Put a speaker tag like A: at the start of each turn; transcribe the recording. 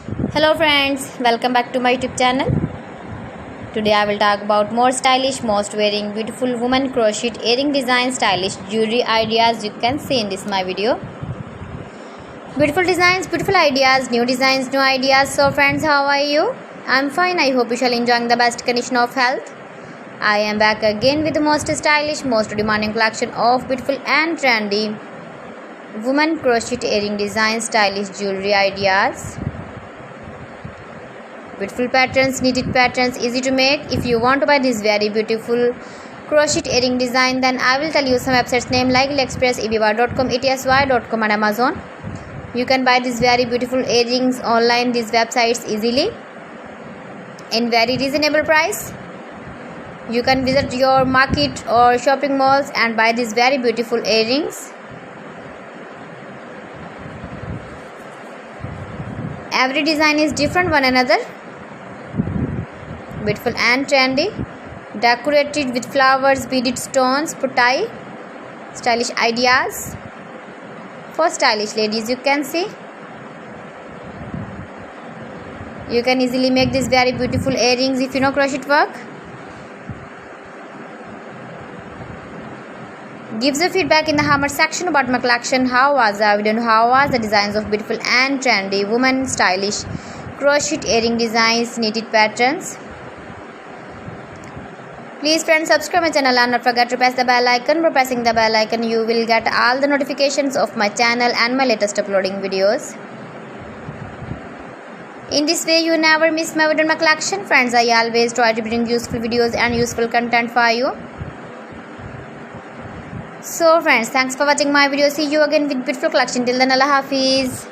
A: Hello friends, welcome back to my YouTube channel. Today I will talk about more stylish, most wearing, beautiful woman crocheted earring design, stylish jewelry ideas you can see in this my video. Beautiful designs, beautiful ideas, new designs, new ideas. So friends, how are you? I'm fine. I hope you shall enjoying the best condition of health. I am back again with the most stylish, most demanding collection of beautiful and trendy woman crocheted earring design, stylish jewelry ideas. Beautiful patterns, knitted patterns, easy to make. If you want to buy this very beautiful crocheted earring design, then I will tell you some websites name like AliExpress, eBay.com, ETSY.com and Amazon. You can buy these very beautiful earrings online, these websites easily in very reasonable price. You can visit your market or shopping malls and buy these very beautiful earrings. Every design is different one another. Beautiful and trendy, decorated with flowers, beaded stones, putai, stylish ideas for stylish ladies. You can see you can easily make these very beautiful earrings if you know crochet work. Give the feedback in the comment section about my collection. How was the video? How was the designs of beautiful and trendy woman stylish crochet earring designs, knitted patterns? Please friends, subscribe my channel and not forget to press the bell icon. By pressing the bell icon, you will get all the notifications of my channel and my latest uploading videos. In this way, you never miss my video in my collection. Friends, I always try to bring useful videos and useful content for you. So friends, thanks for watching my video. See you again with beautiful collection. Till then, Allah Hafiz.